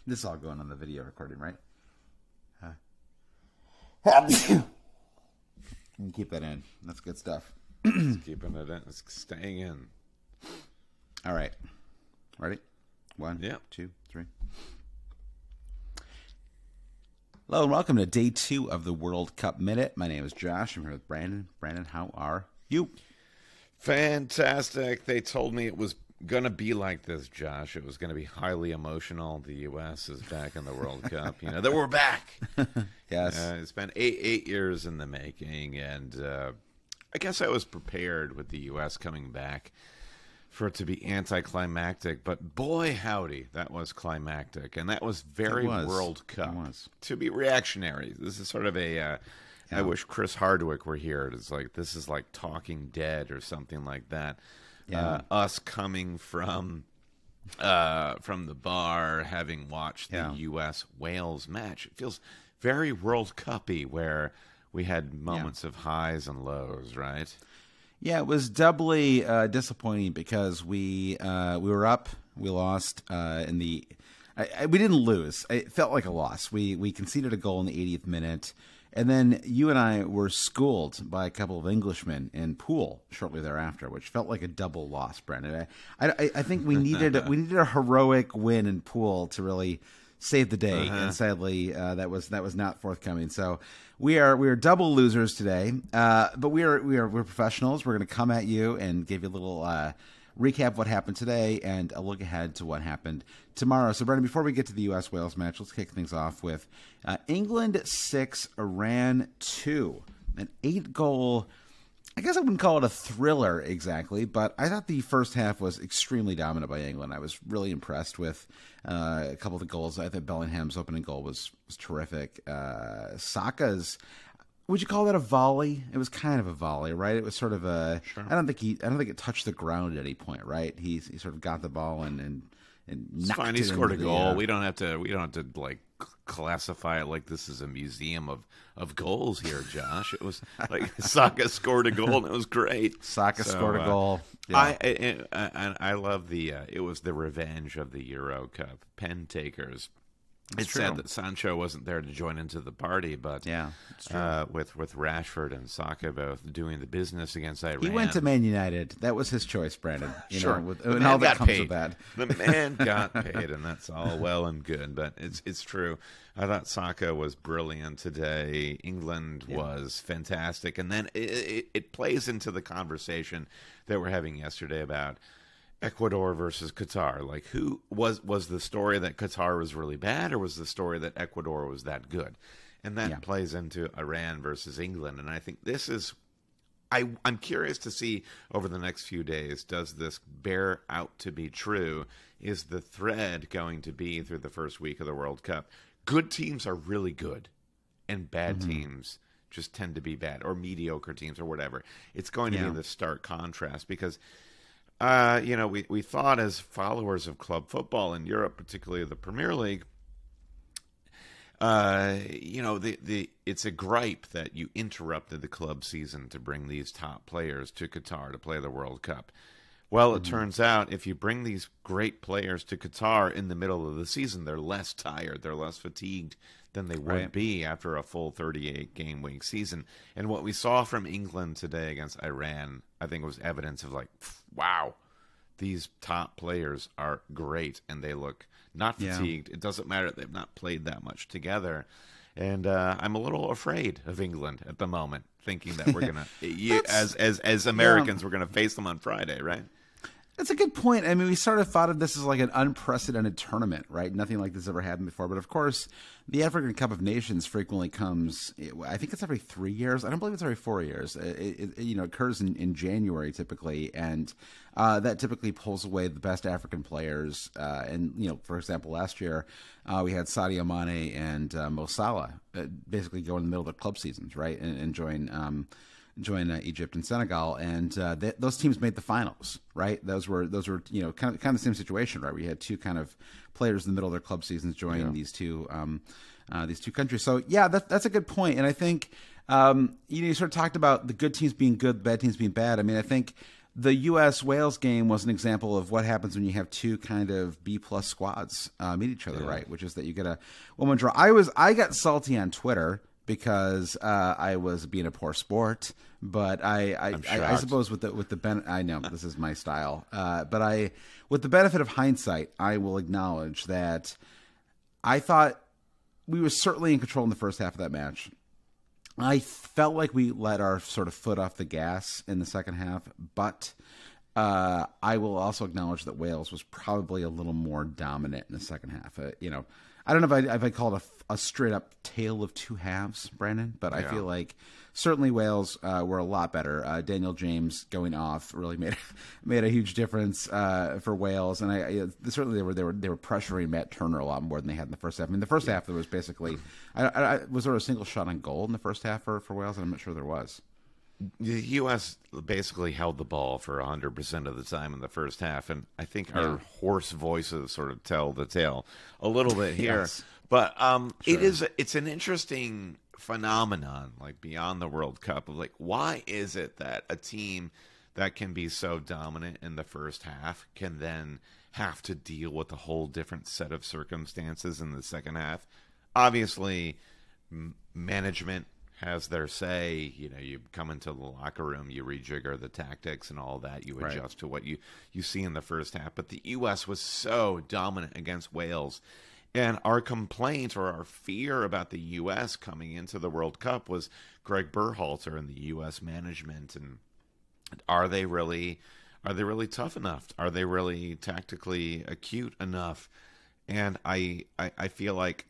This is all going on the video recording, right? You can keep that in. That's good stuff. It's keeping it in. It's staying in. All right. Ready? 1, Yeah. 2, 3. Hello and welcome to day 2 of the World Cup Minute. My name is Josh. I'm here with Brandon. Brandon, how are you? Fantastic. They told me it was going to be like this, Josh. It was going to be highly emotional. The U.S. is back in the World Cup. You know, that we're back. Yes. It's been eight years in the making, and I guess I was prepared with the U.S. coming back for it to be anticlimactic, but boy, howdy, that was climactic, and that was very World Cup. To be reactionary. This is sort of a... I wish Chris Hardwick were here. It's like, this is like Talking Dead or something like that. Yeah. Us coming from the bar, having watched the U.S.-Wales match. It feels very World Cup-y, where we had moments of highs and lows, right? Yeah, it was doubly disappointing because we were up, we lost in the. We didn't lose. It felt like a loss. We conceded a goal in the 80th minute, and then you and I were schooled by a couple of Englishmen in pool shortly thereafter, which felt like a double loss, Brandon. I think we needed a heroic win in pool to really save the day, and sadly that was not forthcoming. So we are double losers today, but we're professionals. We're going to come at you and give you a little recap of what happened today and a look ahead to what happened tomorrow. So Brendan, before we get to the U.S.-Wales match, let's kick things off with England 6, Iran 2, an 8-goal. I guess I wouldn't call it a thriller exactly, but I thought the first half was extremely dominant by England. I was really impressed with a couple of the goals. I thought Bellingham's opening goal was terrific. Saka's, would you call that a volley? It was kind of a volley, right? It was sort of a. Sure. I don't think it touched the ground at any point, right? He sort of got the ball and it's knocked fine. it He scored a goal. The, we don't have to like classify it like this is a museum of goals here, Josh. It was like Saka scored a goal and it was great. Saka scored a goal. Yeah. I love it was the revenge of the Euro Cup pen takers. It's sad that Sancho wasn't there to join into the party, but with Rashford and Saka both doing the business against Iran. He went to Man United. That was his choice, Brandon. And all that comes with that. The man got paid, and that's all well and good, but it's true. I thought Saka was brilliant today. England was fantastic, and then it plays into the conversation that we're having yesterday about Ecuador versus Qatar. Like, who was the story that Qatar was really bad, or was the story that Ecuador was that good? And that plays into Iran versus England. And I think this is, I'm curious to see over the next few days, does this bear out to be true? Is the thread going to be through the first week of the World Cup? Good teams are really good, and bad teams just tend to be bad, or mediocre teams, or whatever. It's going to be the stark contrast, because we thought, as followers of club football in Europe, particularly the Premier League, it's a gripe that you interrupted the club season to bring these top players to Qatar to play the World Cup. Well, it turns out if you bring these great players to Qatar in the middle of the season, they're less tired, they're less fatigued than they would be after a full 38-game week season. And what we saw from England today against Iran, I think, was evidence of like, wow, these top players are great, and they look not fatigued. It doesn't matter that they've not played that much together. And I'm a little afraid of England at the moment, thinking that we're going to, as Americans, we're going to face them on Friday, right? That's a good point. I mean, we sort of thought of this as like an unprecedented tournament, right? Nothing like this ever happened before. But of course, the African Cup of Nations frequently comes, I think it's every 3 years. I don't believe it's every 4 years. It occurs in January typically, and that typically pulls away the best African players. And, for example, last year we had Sadio Mane and Mo Salah basically go in the middle of their club seasons, right, and join Egypt and Senegal, and those teams made the finals, right? Those were kind of the same situation, right? We had two kind of players in the middle of their club seasons join these two countries. So yeah, that's a good point, and I think you sort of talked about the good teams being good, the bad teams being bad. I mean, I think the U.S.-Wales game was an example of what happens when you have two kind of B-plus squads meet each other, right? Which is that you get a 1-1 draw. I got salty on Twitter because I was being a poor sport, but I suppose with the I know this is my style, but with the benefit of hindsight, I will acknowledge that I thought we were certainly in control in the first half of that match. I felt like we let our sort of foot off the gas in the second half, but I will also acknowledge that Wales was probably a little more dominant in the second half. I don't know if I call it a straight up tale of two halves, Brandon, but I feel like certainly Wales were a lot better. Daniel James going off really made a huge difference for Wales, and certainly they were pressuring Matt Turner a lot more than they had in the first half. I mean, the first half there was basically was there a single shot on goal in the first half for Wales? I'm not sure there was. The U.S. basically held the ball for 100% of the time in the first half, and I think our hoarse voices sort of tell the tale a little bit here. Yes. But Sure. it's an interesting phenomenon, like beyond the World Cup, of like, why is it that a team that can be so dominant in the first half can then have to deal with a whole different set of circumstances in the second half? Obviously, management has their say. You come into the locker room, you rejigger the tactics and all that, you adjust to what you see in the first half. But the U.S. was so dominant against Wales, and our complaint or our fear about the U.S. coming into the World Cup was Greg Berhalter and the U.S. management, and are they really tough enough? Are they really tactically acute enough? And I feel like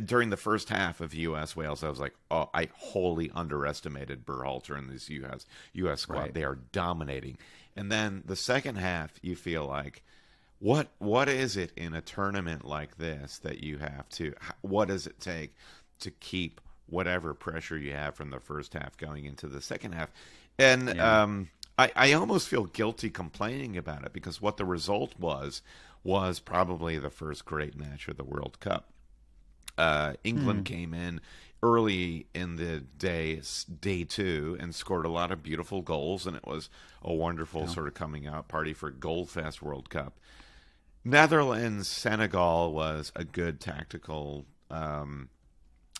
during the first half of U.S. Wales, I was like, oh, I wholly underestimated Berhalter and this U.S. squad. Right. They are dominating. And then the second half, you feel like, what is it in a tournament like this that you have to? What does it take to keep whatever pressure you have from the first half going into the second half? And I almost feel guilty complaining about it, because what the result was probably the first great match of the World Cup. England came in early in the day two, and scored a lot of beautiful goals, and it was a wonderful sort of coming out party for Goldfest World Cup. Netherlands Senegal was a good tactical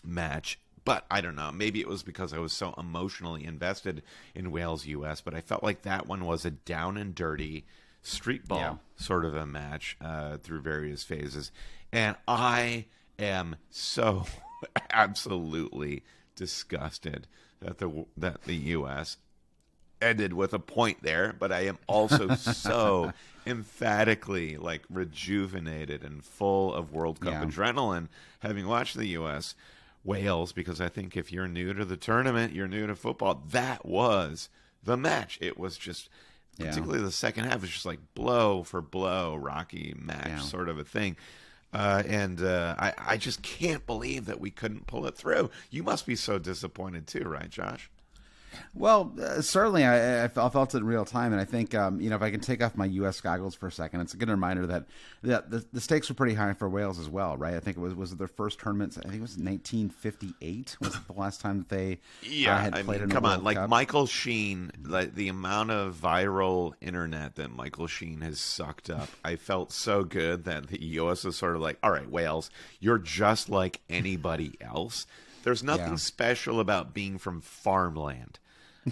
match, but I don't know, maybe it was because I was so emotionally invested in Wales US, but I felt like that one was a down and dirty street ball sort of a match through various phases, and I am so absolutely disgusted that the U.S. ended with a point there, but I am also so emphatically like rejuvenated and full of World Cup adrenaline having watched the U.S. Wales, because I think if you're new to the tournament, you're new to football, that was the match. It was just, particularly the second half, was just like blow for blow, Rocky match sort of a thing. I just can't believe that we couldn't pull it through. You must be so disappointed too, right, Josh? Well, certainly I felt it in real time, and I think if I can take off my U.S. goggles for a second, it's a good reminder that the stakes were pretty high for Wales as well, right? I think it was their first tournament. I think it was 1958 was the last time that they had played in a World like Cup. Michael Sheen, like the amount of viral internet that Michael Sheen has sucked up. I felt so good that the U.S. was sort of like, all right, Wales, you're just like anybody else. There's nothing special about being from farmland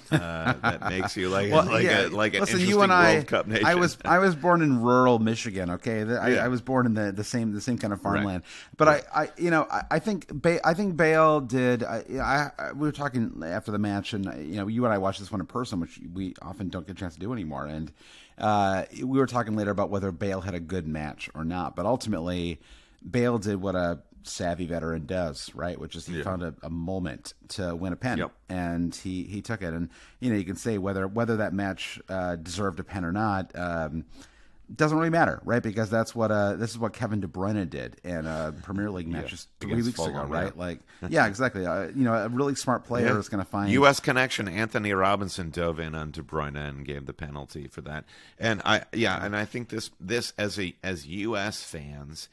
that makes you like an Listen, interesting you and World Cup nation. I was born in rural Michigan. Okay, I was born in the same kind of farmland. But I think Bale did. We were talking after the match, and you and I watched this one in person, which we often don't get a chance to do anymore. And we were talking later about whether Bale had a good match or not. But ultimately, Bale did what a savvy veteran does, right? Which is he found a moment to win a pen, and he took it. And you can say whether that match deserved a pen or not doesn't really matter, right? Because this is what Kevin De Bruyne did in a Premier League match just 3 weeks ago, right? Like, exactly. A really smart player is going to find U.S. connection. Anthony Robinson dove in on De Bruyne and gave the penalty for that. And I think this as U.S. fans.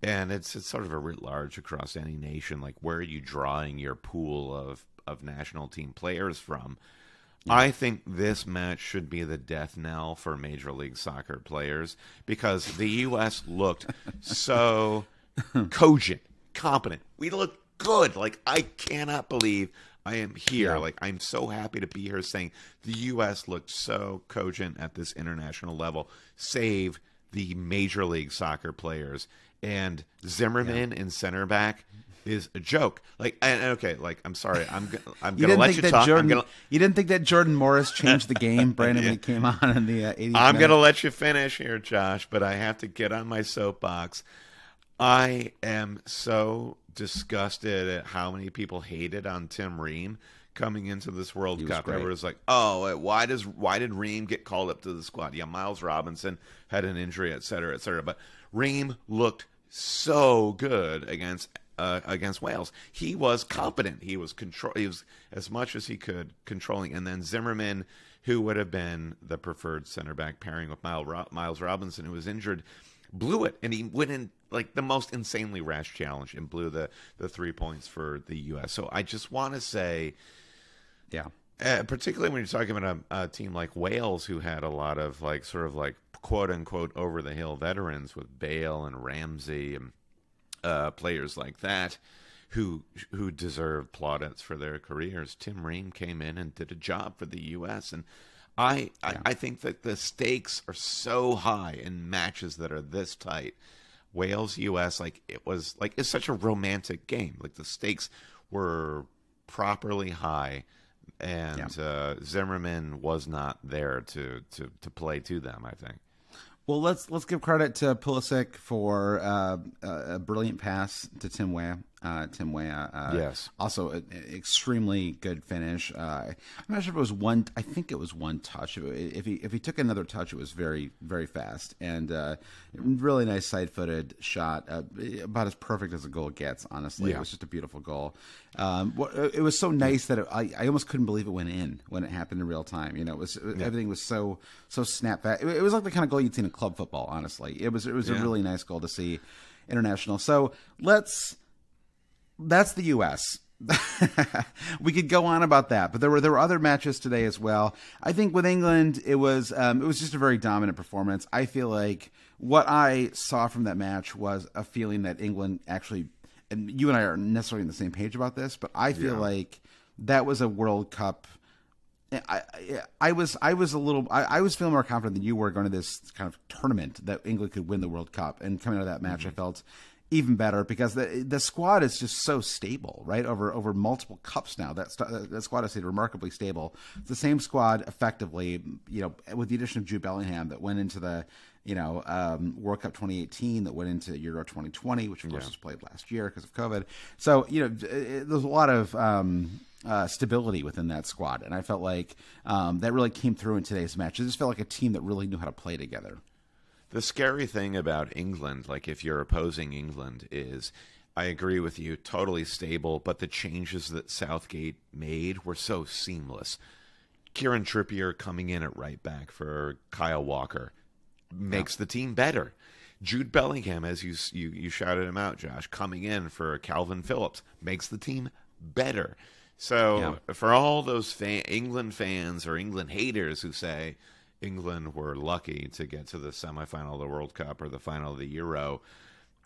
And it's sort of a writ large across any nation. Like, where are you drawing your pool of national team players from? I think this match should be the death knell for Major League Soccer players because the U.S. looked so cogent, competent. We looked good. Like, I cannot believe I am here. Yeah. Like, I'm so happy to be here saying the U.S. looked so cogent at this international level, save the Major League Soccer players. And Zimmerman in center back is a joke. Like, and okay, like, I'm sorry, I'm gonna let you talk. You didn't think that Jordan Morris changed the game, Brandon, when he came on in the 80th minute? I'm gonna let you finish here, Josh, but I have to get on my soapbox. I am so disgusted at how many people hated on Tim Ream coming into this World Cup. It was like, oh, why did Ream get called up to the squad? Yeah, Miles Robinson had an injury, et cetera, et cetera. But Ream looked so good against Wales. He was competent. He was He was as much as he could controlling. And then Zimmerman, who would have been the preferred center back pairing with Miles Robinson, who was injured, blew it, and he went in like the most insanely rash challenge and blew the 3 points for the U.S. So I just want to say, yeah, particularly when you're talking about a team like Wales, who had a lot of like sort of like quote unquote over the hill veterans with Bale and Ramsey and players like that who deserve plaudits for their careers. Tim Ream came in and did a job for the U.S. and I think that the stakes are so high in matches that are this tight. Wales U.S. it's such a romantic game. Like, the stakes were properly high, and Zimmerman was not there to play to them, I think. Well, let's give credit to Pulisic for a brilliant pass to Tim Weah. Yes. Also, an extremely good finish. I'm not sure if it was one. I think it was one touch. If he took another touch, it was very, very fast, and really nice side-footed shot. About as perfect as a goal gets. Honestly, It was just a beautiful goal. It was so nice that I almost couldn't believe it went in when it happened in real time. Everything was so snap fast. It was like the kind of goal you'd see in club football. Honestly, it was a really nice goal to see international. So that's the U.S. We could go on about that, but there were other matches today as well. I think with England, it was just a very dominant performance. I feel like what I saw from that match was a feeling that England actually, and you and I aren't necessarily on the same page about this, but I feel like that was a World Cup. I was feeling more confident than you were going to this kind of tournament that England could win the World Cup, and coming out of that match, I felt even better because the squad is just so stable, right? Over multiple cups now, that squad has stayed remarkably stable. It's the same squad effectively, with the addition of Jude Bellingham that went into the World Cup 2018, that went into Euro 2020, which of course was played last year because of COVID. So there's a lot of stability within that squad, and I felt like that really came through in today's match. It just felt like a team that really knew how to play together. The scary thing about England, like if you're opposing England, is I agree with you, totally stable, but the changes that Southgate made were so seamless. Kieran Trippier coming in at right back for Kyle Walker makes the team better. Jude Bellingham, as you shouted him out, Josh, coming in for Calvin Phillips makes the team better. So for all those England fans or England haters who say England were lucky to get to the semifinal of the World Cup or the final of the Euro,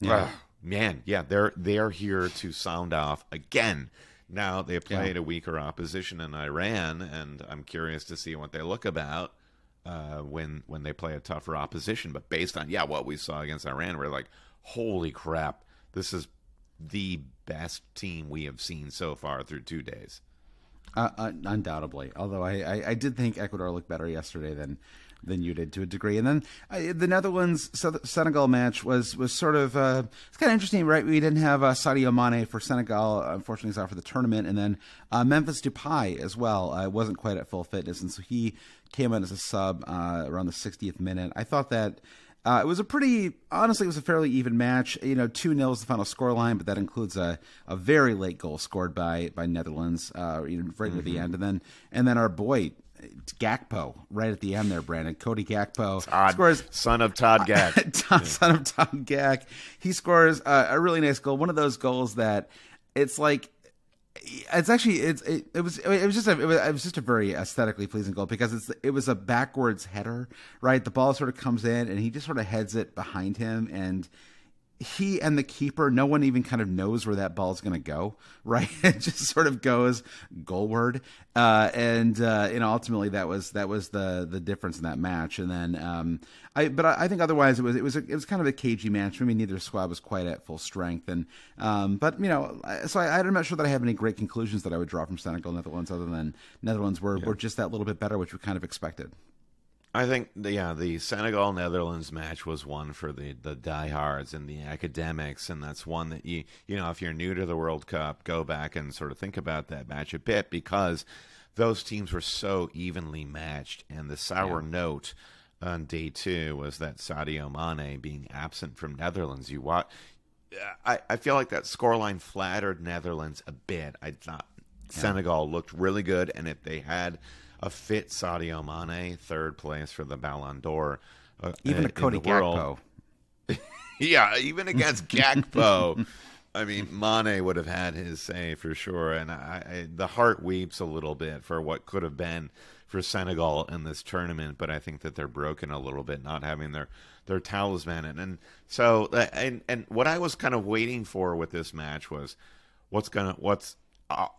they're here to sound off again. Now they played a weaker opposition in Iran, and I'm curious to see what they look about when they play a tougher opposition. But based on what we saw against Iran, we're like, holy crap, this is the best team we have seen so far through 2 days. Undoubtedly, although I did think Ecuador looked better yesterday than you did to a degree. And then the Netherlands Senegal match was sort of it's kind of interesting, right? We didn't have Sadio Mane for Senegal. Unfortunately, he's out for the tournament, and then Memphis Depay as well wasn't quite at full fitness, and so he came in as a sub around the 60th minute. I thought that. It was honestly, it was a fairly even match. 2-0 is the final scoreline, but that includes a very late goal scored by Netherlands, right near the end. And then our boy, Gakpo, right at the end there, Brandon. Cody Gakpo scores. Son of Todd Gak. Son of Todd Gak. He scores a really nice goal. One of those goals that it's like, It's actually it was just a very aesthetically pleasing goal because it was a backwards header, right? The ball sort of comes in and he just sort of heads it behind him, and he and the keeper, no one even kind of knows where that ball is going to go, right? It just sort of goes goalward, and ultimately that was the difference in that match. And then I think otherwise it was kind of a cagey match. I mean, neither squad was quite at full strength, and but so I'm not sure that I have any great conclusions that I would draw from Senegal Netherlands, other than Netherlands were just that little bit better, which we kind of expected. I think the Senegal Netherlands match was one for the diehards and the academics, and that's one that if you're new to the World Cup, go back and sort of think about that match a bit, because those teams were so evenly matched. And the sour note on day 2 was that Sadio Mane being absent from Netherlands. I feel like that scoreline flattered Netherlands a bit. I thought Senegal looked really good, and if they had a fit Sadio Mane, third place for the Ballon d'Or, even a Cody Gakpo. Yeah, even against Gakpo. I mean, Mane would have had his say for sure, and the heart weeps a little bit for what could have been for Senegal in this tournament. But I think that they're broken a little bit, not having their talisman, and so what I was kind of waiting for with this match was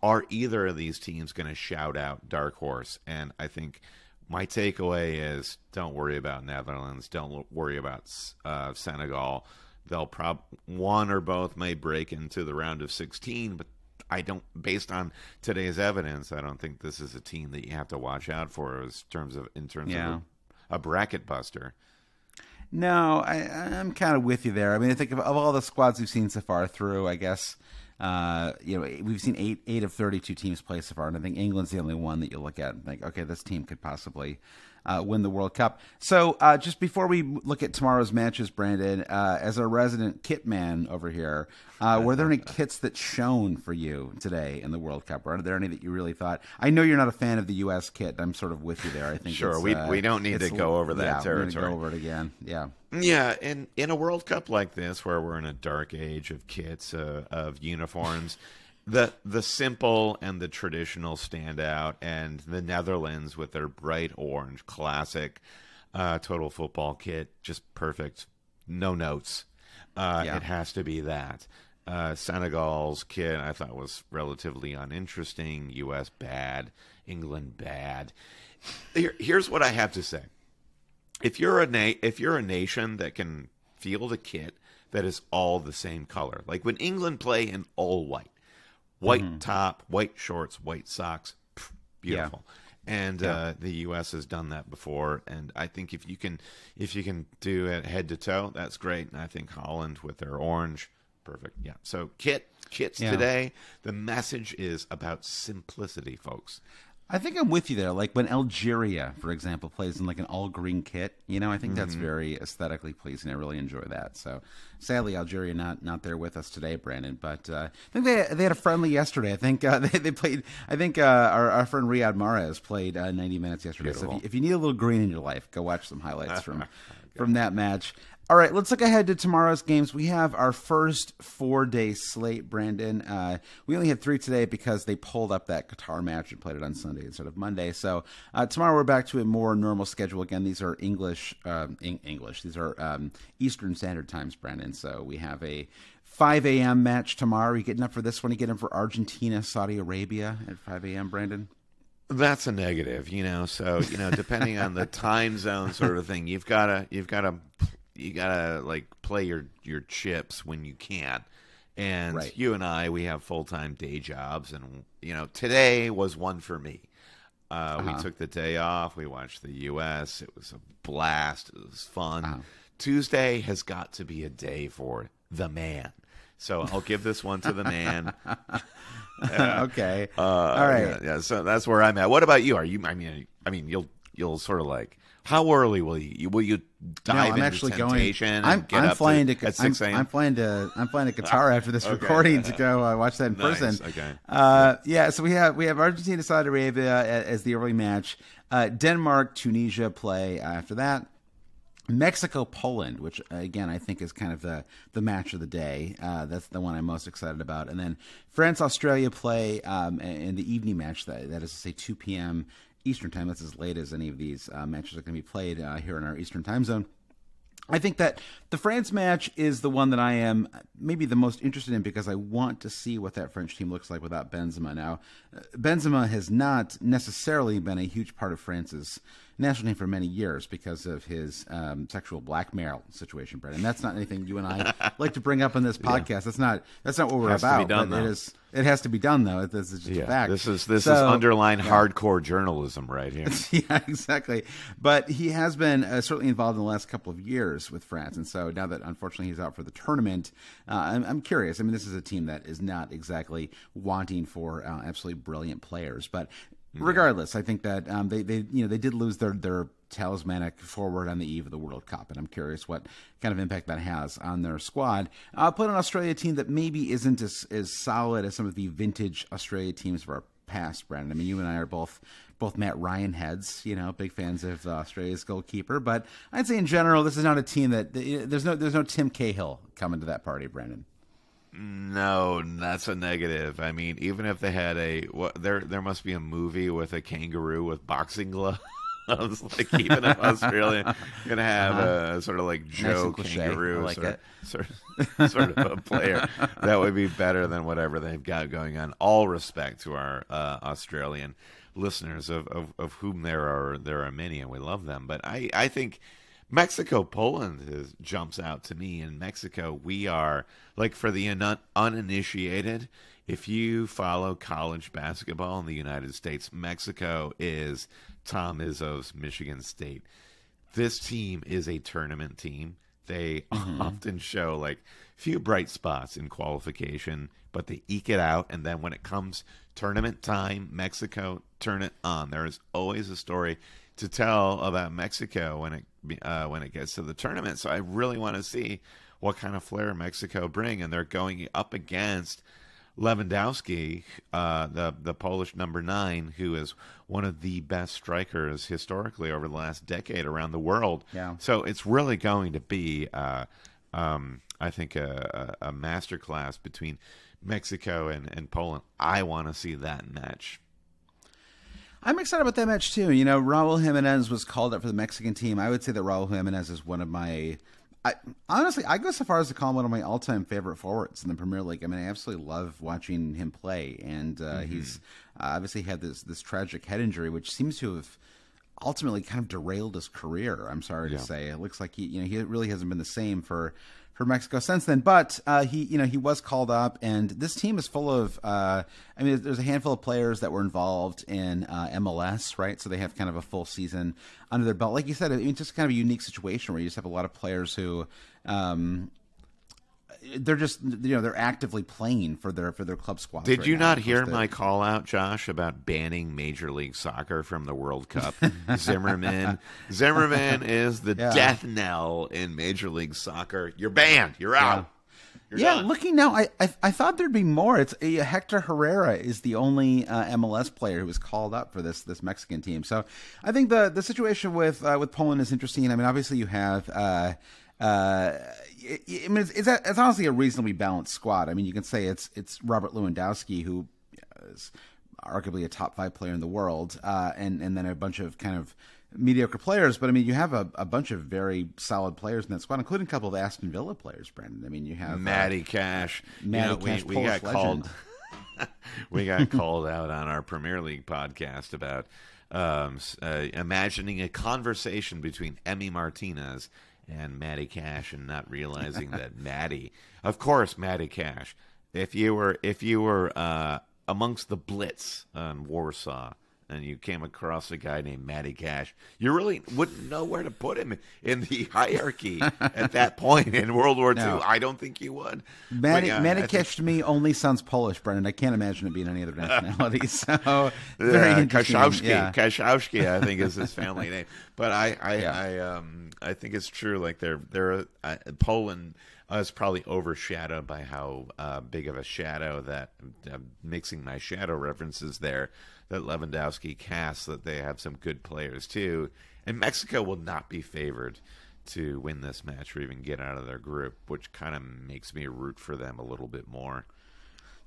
are either of these teams going to shout out dark horse? And I think my takeaway is, don't worry about Netherlands. Don't worry about Senegal. They'll one or both may break into the round of 16, but based on today's evidence, I don't think this is a team that you have to watch out for in terms of a bracket buster. No, I'm kind of with you there. I mean, I think of all the squads we've seen so far through, I guess, we've seen eight of 32 teams play so far, and I think England's the only one that you look at and think, okay, this team could possibly win the World Cup. So just before we look at tomorrow's matches, Brandon, as a resident kit man over here, were there any kits that shone for you today in the World Cup? Or are there any that you really thought? I know you're not a fan of the U.S. kit. I'm sort of with you there. I think sure, we don't need to go over that territory. We're going to go over it again. Yeah. Yeah, and in a World Cup like this, where we're in a dark age of kits, of uniforms, the simple and the traditional stand out, and the Netherlands with their bright orange classic total football kit, just perfect, no notes. It has to be that. Senegal's kit I thought was relatively uninteresting. U.S. bad, England bad. Here's what I have to say. If you're a nation that can field a kit that is all the same color, like when England play in all white top, white shorts, white socks, beautiful. Yeah. And the U.S. has done that before, and I think if you can do it head to toe, that's great. And I think Holland with their orange, perfect. Yeah. So kits today. The message is about simplicity, folks. I think I'm with you there. Like when Algeria, for example, plays in like an all-green kit, I think that's very aesthetically pleasing. I really enjoy that. So sadly, Algeria not there with us today, Brandon. But I think they had a friendly yesterday. I think they played. I think our friend Riyad Mahrez played 90 minutes yesterday. Beautiful. So if you need a little green in your life, go watch some highlights from that match. All right, let's look ahead to tomorrow's games. We have our first 4-day slate, Brandon. We only had 3 today because they pulled up that Qatar match and played it on Sunday instead of Monday. So tomorrow we're back to a more normal schedule again. These are English. These are Eastern Standard Times, Brandon. So we have a 5 a.m. match tomorrow. Are you getting up for this one? You getting up for Argentina, Saudi Arabia at 5 a.m., Brandon? That's a negative, So depending on the time zone sort of thing, you gotta like play your chips when you can. And right. You and I, we have full-time day jobs, and today was one for me. We took the day off. We watched the U.S. It was a blast. It was fun. Tuesday has got to be a day for the man. So I'll give this one to the man. Okay. All right. Yeah. So that's where I'm at. What about you? Are you? I mean, you'll sort of like. How early will you dive into temptation? I'm flying to at 6 a.m. I'm flying to Qatar after this recording to go watch that in person. Okay. So we have Argentina, Saudi Arabia as the early match. Denmark, Tunisia play after that. Mexico, Poland, which again I think is kind of the match of the day. That's the one I'm most excited about. And then France, Australia play in the evening match. That is to say 2 p.m. Eastern time. That's as late as any of these matches are going to be played here in our Eastern time zone. I think that the France match is the one that I am maybe the most interested in because I want to see what that French team looks like without Benzema. Now, Benzema has not necessarily been a huge part of France's national team for many years because of his sexual blackmail situation, Brett. And that's not anything you and I like to bring up on this podcast. That's not what we're about. It has to be done, though. This is just a fact. This is underlying hardcore journalism right here. Yeah, exactly. But he has been certainly involved in the last couple of years with France. And so now that, unfortunately, he's out for the tournament, I'm curious. I mean, this is a team that is not exactly wanting for absolutely brilliant players. But regardless, I think that they did lose their talismanic forward on the eve of the World Cup, and I'm curious what kind of impact that has on their squad. Played an Australia team that maybe isn't as solid as some of the vintage Australia teams of our past, Brandon. I mean, you and I are both Matt Ryan heads, big fans of Australia's goalkeeper, but I'd say in general, this is not a team that there's no Tim Cahill coming to that party, Brandon. No, that's a negative. I mean, even if they had there must be a movie with a kangaroo with boxing gloves. Like even if Australia gonna have a sort of like Joe nice Kangaroo like sort of a player, that would be better than whatever they've got going on. All respect to our Australian listeners, of whom there are many, and we love them. But I think Mexico, Poland jumps out to me. In Mexico, we are, like, for the uninitiated, if you follow college basketball in the United States, Mexico is Tom Izzo's Michigan State. This team is a tournament team. They often show, like, few bright spots in qualification, but they eke it out. And then when it comes tournament time, Mexico turn it on. There is always a story to tell about Mexico when it gets to the tournament. So I really want to see what kind of flair Mexico bring, and they're going up against Lewandowski, the Polish number 9, who is one of the best strikers historically over the last decade around the world. Yeah. So it's really going to be, I think, a masterclass between Mexico and Poland. I want to see that match. I'm excited about that match, too. Raul Jimenez was called up for the Mexican team. I would say that Raul Jimenez is one of my... honestly, I go so far as to call him one of my all-time favorite forwards in the Premier League. I mean, I absolutely love watching him play. And he's obviously had this tragic head injury, which seems to have ultimately kind of derailed his career, I'm sorry to say. It looks like he really hasn't been the same for Mexico since then, but he was called up, and this team is full of. There's a handful of players that were involved in MLS, right? So they have kind of a full season under their belt. Like you said, it's just kind of a unique situation where you just have a lot of players who, they're just they're actively playing for their club squads. Did you not hear my call out, Josh, about banning Major League Soccer from the World Cup? Zimmerman is the death knell in Major League Soccer. You're banned. You're out. You're done. Looking now, I thought there'd be more. It's Hector Herrera is the only MLS player who was called up for this Mexican team. So I think the situation with Poland is interesting. I mean, obviously you have. It's honestly a reasonably balanced squad. I mean, you can say it's Robert Lewandowski, who is arguably a top 5 player in the world, and then a bunch of kind of mediocre players. But I mean, you have a bunch of very solid players in that squad, including a couple of Aston Villa players, Brandon. I mean, you have Matty Cash. Cash, we got legend. called. We got called out on our Premier League podcast about imagining a conversation between Emi Martinez and Matty Cash, and not realizing that Matty Cash, if you were amongst the Blitz on Warsaw and you came across a guy named Matty Cash, you really wouldn't know where to put him in the hierarchy at that point in World War II. I don't think you would. Matty Cash to me only sounds Polish, Brendan. I can't imagine it being any other nationality. So very interesting. Kaszowski, I think, is his family name. But I think it's true. Like Poland is probably overshadowed by how big of a shadow that mixing my shadow references there that Lewandowski casts. That they have some good players too, and Mexico will not be favored to win this match or even get out of their group, which kind of makes me root for them a little bit more.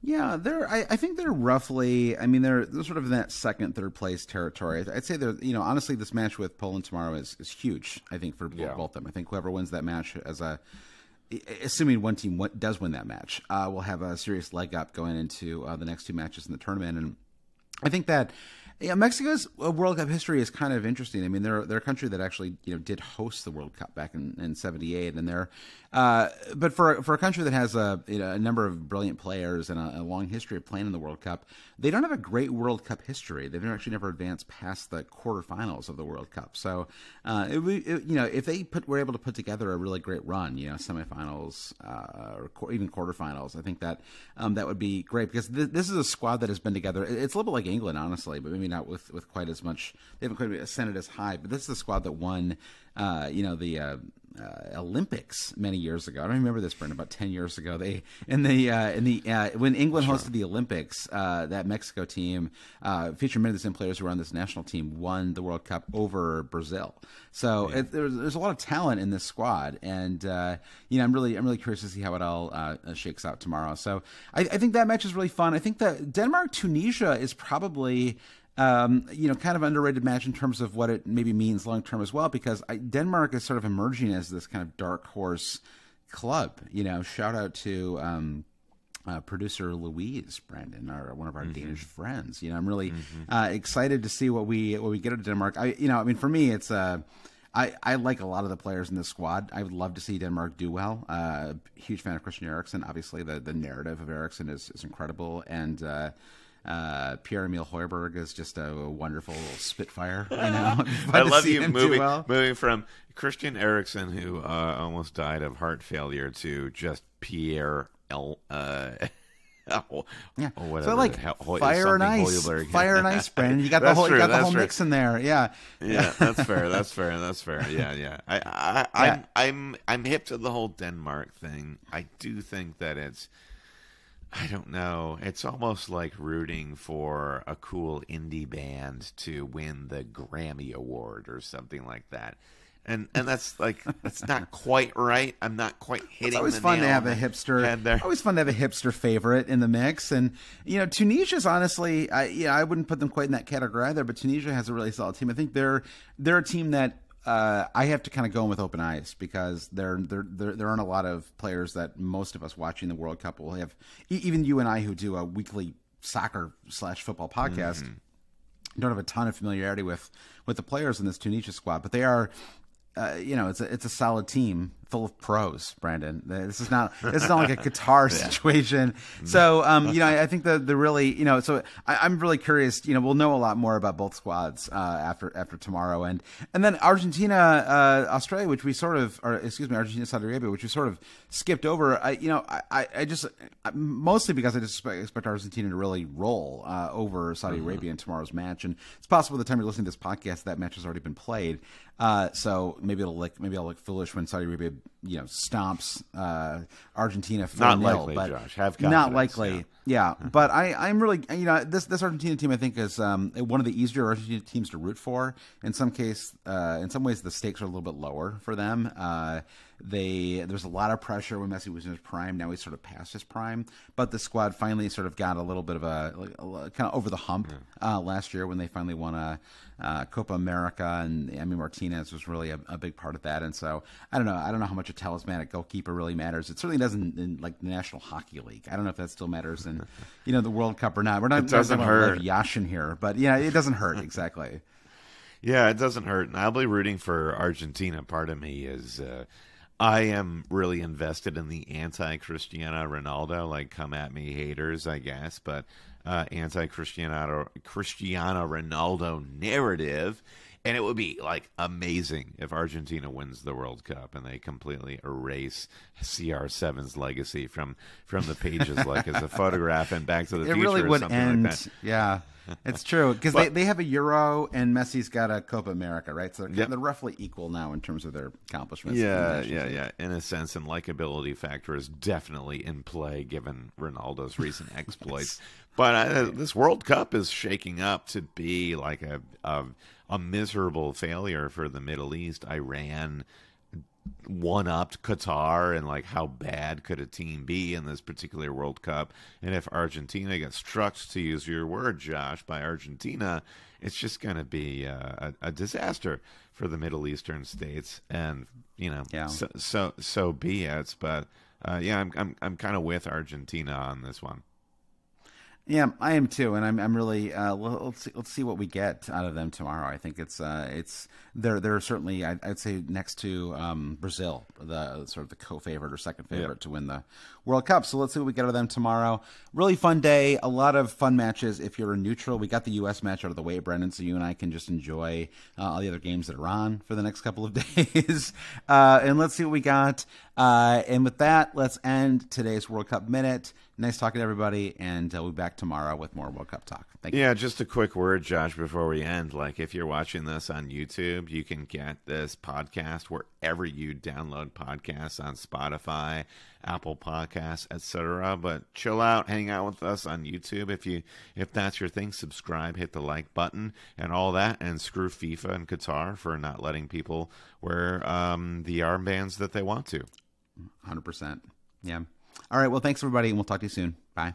Yeah, I think they're roughly. I mean, they're sort of in that second, third place territory. I'd say they're. Honestly, this match with Poland tomorrow is huge. I think for both of them. I think whoever wins that match, assuming one team does win that match, will have a serious leg up going into the next two matches in the tournament. And I think that Mexico's World Cup history is kind of interesting. I mean, they're a country that actually did host the World Cup back in '78, and they're but for a country that has a number of brilliant players and a long history of playing in the World Cup, they don't have a great World Cup history. They've actually never advanced past the quarterfinals of the World Cup. So if they were able to put together a really great run, semifinals or even quarterfinals, I think that that would be great, because this is a squad that has been together. It's a little bit like England, honestly, but maybe not with quite as much. They haven't quite ascended as high, but this is the squad that won the Olympics many years ago. I don't remember this, Brent. About 10 years ago, when England hosted the Olympics, that Mexico team, featuring many of the same players who were on this national team, won the World Cup over Brazil. So there's a lot of talent in this squad, and I'm really curious to see how it all shakes out tomorrow. So I think that match is really fun. I think that Denmark-Tunisia is probably kind of underrated match in terms of what it maybe means long term as well, because Denmark is sort of emerging as this kind of dark horse club. Shout out to producer Louise, Brandon, one of our Danish friends. I'm really excited to see what we get out of Denmark. For me, it's I like a lot of the players in this squad. I would love to see Denmark do well. Huge fan of Christian Eriksen. Obviously, the narrative of Eriksen is incredible, and Pierre-Emile Højbjerg is just a wonderful little spitfire. I love you moving from Christian Eriksen, who almost died of heart failure, to just Pierre whatever. So like fire and ice, Brandon. You got the whole mix in there. Yeah, that's fair. Yeah. I'm hip to the whole Denmark thing. I do think that I don't know. It's almost like rooting for a cool indie band to win the Grammy Award or something like that. And that's not quite right. I'm not quite hitting. It's always fun to have a hipster. Always fun to have a hipster favorite in the mix. And Tunisia's honestly, I wouldn't put them quite in that category either. But Tunisia has a really solid team. I think they're a team that I have to kind of go in with open eyes, because there aren't a lot of players that most of us watching the World Cup will have. Even you and I, who do a weekly soccer/football podcast, don't have a ton of familiarity with the players in this Tunisia squad, but they are. It's a solid team full of pros, Brandon. This is not like a Qatar situation. So, I think the really, so I'm really curious. We'll know a lot more about both squads after tomorrow, and then Argentina, Australia, which we sort of, Argentina, Saudi Arabia, which we sort of skipped over. I just mostly because I just expect Argentina to really roll over Saudi Arabia in tomorrow's match, and it's possible by the time you're listening to this podcast, that match has already been played. So maybe I'll look foolish when Saudi Arabia, stomps Argentina 4-0. Not likely, but Josh. Have confidence. Not likely. Yeah. But I'm really, this Argentina team, I think, is one of the easier Argentina teams to root for. In some ways, the stakes are a little bit lower for them. There's a lot of pressure when Messi was in his prime. Now he's sort of past his prime, but the squad finally sort of got a little bit of a kind of over the hump last year when they finally won a Copa America, and Emi Martinez was really a big part of that. And so I don't know how much a talismanic goalkeeper really matters. It certainly doesn't in like the National Hockey League. I don't know if that still matters in the World Cup or not. We're not talking about Yashin here, but it doesn't hurt exactly. Yeah, it doesn't hurt. And I'll be rooting for Argentina. Part of me is I am really invested in the anti-Cristiano Ronaldo, like, come at me haters, I guess, but anti-Cristiano Ronaldo narrative. And it would be, like, amazing if Argentina wins the World Cup and they completely erase CR7's legacy from the pages, like as a photograph and Back to the Future really or something end, like that. Yeah, it's true. Because they have a Euro and Messi's got a Copa America, right? So they're roughly equal now in terms of their accomplishments. Yeah. In a sense, and likability factor is definitely in play given Ronaldo's recent exploits. But this World Cup is shaking up to be like a miserable failure for the Middle East. Iran one-upped Qatar and like how bad could a team be in this particular World Cup. And if Argentina gets struck, to use your word, Josh, by Argentina, it's just going to be a disaster for the Middle Eastern states. And so be it. But I'm kind of with Argentina on this one. Yeah, I am too, and I'm really let's see what we get out of them tomorrow. I think they're certainly I'd say next to Brazil, the sort of the co-favorite or second favorite to win the World Cup. So let's see what we get out of them tomorrow. Really fun day, a lot of fun matches. If you're a neutral, we got the U.S. match out of the way, Brendan, so you and I can just enjoy all the other games that are on for the next couple of days. And let's see what we got. And with that, let's end today's World Cup Minute. Nice talking to everybody, and we'll be back tomorrow with more World Cup talk. Thank you. Yeah, just a quick word, Josh, before we end. Like, if you're watching this on YouTube, you can get this podcast wherever you download podcasts, on Spotify, Apple Podcasts, etc. But chill out, hang out with us on YouTube. If that's your thing, subscribe, hit the like button, and all that. And screw FIFA and Qatar for not letting people wear the armbands that they want to. 100%. Yeah. All right. Well, thanks, everybody, and we'll talk to you soon. Bye.